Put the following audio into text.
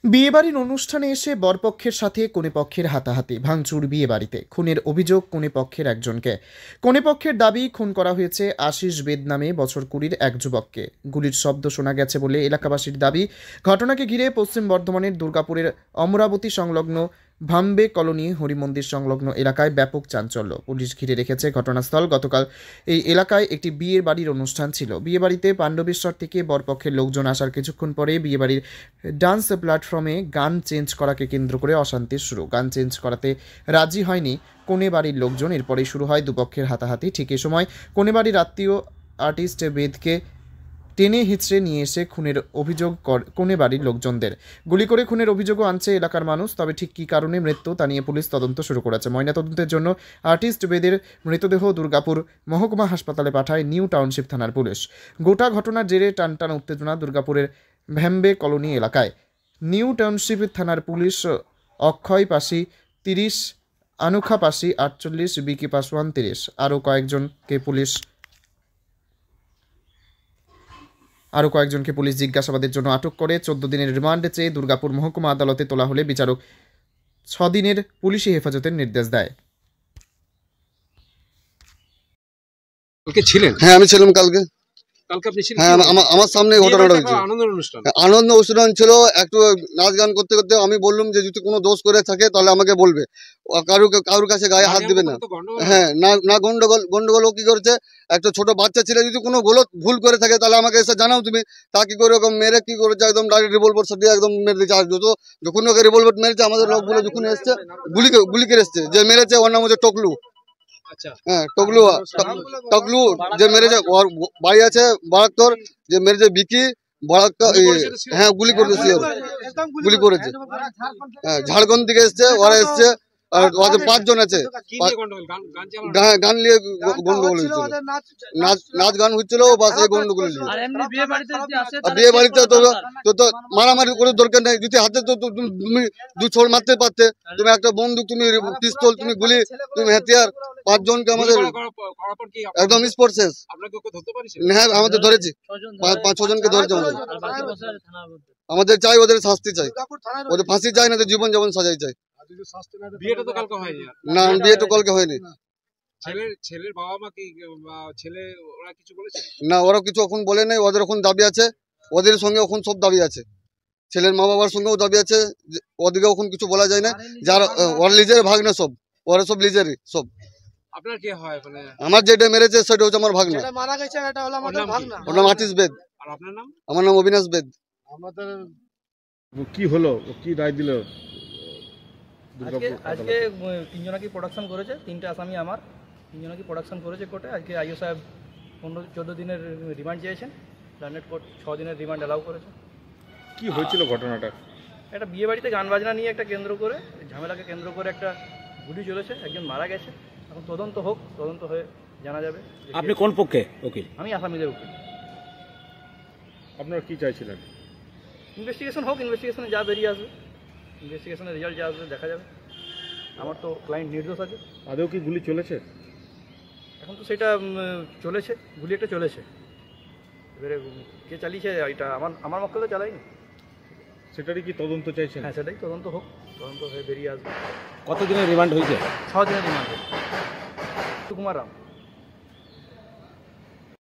বিয়েবাড়ির অনুষ্ঠানে এসে বরপক্ষের সাথে কনেপক্ষের হাতাহাতি, ভাঙচুর বিয়েবাড়িতে, খুনের অভিযোগ কনেপক্ষের একজনকে। কনেপক্ষের দাবি খুন করা হয়েছে আশিস বেদ নামে বছর 20-র এক যুবককে। গুলির শব্দ শোনা গেছে বলে এলাকাবাসীর দাবি। ঘটনাকে ঘিরে পশ্চিম বর্ধমানের দুর্গাপুরের অমরাবতী সংলগ্ন ভাম্বে কলোনি হরিমন্দির সংলগ্ন এলাকায় ব্যাপক চাঞ্চল্য। পুলিশ ঘিরে রেখেছে ঘটনাস্থল। গতকাল এই এলাকায় একটি বিয়ের বাড়ির অনুষ্ঠান ছিল। বিয়েবাড়িতে পাণ্ডবেশ্বর থেকে বরপক্ষের লোকজন আসার কিছুক্ষণ পরে বিয়েবাড়ির ডান্স প্ল্যাটফর্মে গান চেঞ্জ করাকে কেন্দ্র করে অশান্তির শুরু। গান চেঞ্জ করাতে রাজি হয়নি কনে বাড়ির লোকজন। এরপরেই শুরু হয় দুপক্ষের হাতাহাতি। ঠিক এ সময় কনে বাড়ির আত্মীয় আর্টিস্ট বেদকে টেনে হিঁচড়ে নিয়ে এসে খুনের অভিযোগ কনে বাড়ির লোকজনদের। গুলি করে খুনের অভিযোগও আনছে এলাকার মানুষ। তবে ঠিক কী কারণে মৃত্যু তা নিয়ে পুলিশ তদন্ত শুরু করেছে। ময়নাতদন্তের জন্য আর্টিস্ট বেদের মৃতদেহ দুর্গাপুর মহকুমা হাসপাতালে পাঠায় নিউ টাউনশিপ থানার পুলিশ। গোটা ঘটনার জেরে টানটান উত্তেজনা দুর্গাপুরের ভ্যাম্বে কলোনি এলাকায়। নিউ টাউনশিপ থানার পুলিশ অক্ষয় পাশি 30, আনুখা পাশি 48, বিকি পাসওয়ান 30 আরও কয়েকজনকে পুলিশ জিজ্ঞাসাবাদের জন্য আটক করে 14 দিনের রিমান্ড চেয়ে দুর্গাপুর মহকুমা আদালতে তোলা হলে বিচারক 6 দিনের পুলিশি হেফাজতের নির্দেশ দেয়। কালকে ছিলেন? হ্যাঁ, আমি ছিলাম কালকে। আপনি ছিলেন? হ্যাঁ, আমার সামনে ঘটনাটা হয়েছে। আনন্দ অনুষ্ঠান ছিল। একটু নাচ গান করতে করতে আমি বললাম যে যদি কোনো দোষ করে থাকে তাহলে আমাকে বলবে, কারোর কাছে গায়ে হাত দিবে না। হ্যাঁ, না গন্ডগোল কি করেছে, একটা ছোট বাচ্চা ছিল, যদি কোনো ভুল করে থাকে তাহলে আমাকে এসে জানাও তুমি। তা কি করে ওরকম মেরে কি করেছে, একদম ডাইরেক্ট রিভলভার দিয়ে একদম মেরে দিয়েছে। আর যখন ওকে রিভলভার মেরেছে আমাদের লোকগুলো যখন এসছে গুলি করে এসছে। যে মেরেছে ওর নাম হচ্ছে টকলু। হ্যাঁ, টকলু যে মেরেছে, ওর ভাই আছে বারাক্তর, যে মেরেছে বিকি বারাক্তর। হ্যাঁ, গুলি করেছে। হ্যাঁ, ঝাড়খণ্ড থেকে এসছে, ওরা এসছে। আর ওদের 5 জন আছে। গান নিয়ে গন্ডগোল হয়েছিল, নাচ গান হচ্ছিল, বাস এই গন্ডগোল হয়েছিল। বিয়ে বাড়িতে তো মারামারি করে দরকার নেই। যদি হাতে তো তুমি 2 ছোড় মারতে পারতে। তুমি একটা বন্দুক, তুমি পিস্তল, তুমি গুলি, তুমি হাতিয়ার। 5 জনকে আমাদের একদম স্পট শেষ। হ্যাঁ, আমাদের ধরেছি 5-6 জনকে ধরেছে। আমাদের চাই ওদের শাস্তি চাই, ওদের ফাঁসি চাই, না তো জীবন যেমন সাজাই চাই। বিয়েটা তো কালকে হয়নি। না, বিয়ে তো কালকে হয়নি। ছেলের বাবা মা কি ছেলে ওরা কিছু বলেছে? না, ওরা কিছু এখন বলে নাই। ওদের এখন দাবি আছে, ওদের সঙ্গে এখন সব দাবি আছে। ছেলের মা বাবার সঙ্গেও দাবি আছে। ওদিকে এখন কিছু বলা যায় না। যারা ওর লিজের ভাগনা, সব ওরা সব লিজেরই সব। আপনার কি হয়? আমার যেটা মেরেছে সেটা হচ্ছে আমার ভাগনা। ওর নাম আর্টিস্ট বেদ। আর আপনার নাম? আমার নাম অবিনাশ বেদ। আমাদের কি হলো, কি রায় দিল? আজকে 3 জনকে প্রোডাকশন করেছে, 3টে আসামি আমার, 3 জনকে প্রোডাকশন করেছে কোর্টে। আজকে আইও সাহেব 15-14 দিনের রিমান্ড চেয়েছেন। লার্নেট কোর্ট 6 দিনের রিমান্ড অ্যালাউ করেছে। কি হয়েছিল ঘটনাটা? একটা বিয়ে বাড়িতে গান বাজনা নিয়ে একটা কেন্দ্র করে, ঝামেলাকে কেন্দ্র করে একটা গুলি চলেছে, একজন মারা গেছে। এখন তদন্ত হোক, তদন্ত হয়ে জানা যাবে। আপনি কোন পক্ষে উকিল? আমি আসামিদের উকিল। আপনারা কি চাইছিলেন? ইনভেস্টিগেশন হোক, ইনভেস্টিগেশনে যা বেরিয়ে আসবে, ইনভেস্টিগেশনের রেজাল্ট যা আসবে দেখা যাবে। আমার তো ক্লায়েন্ট নির্দোষ আছে। আদৌ কি গুলি চলেছে? এখন তো সেটা চলেছে, গুলি একটা চলেছে। এবারে কে চালিয়েছে এটা আমার মক্কেল তো চালাইনি। সেটারই কি তদন্ত চাইছেন? হ্যাঁ, সেটাই তদন্ত হোক, তদন্ত হয়ে বেরিয়ে আসবে। কতদিনের রিমান্ড হয়েছে? 6 দিনের রিমান্ড। কুমার রাম।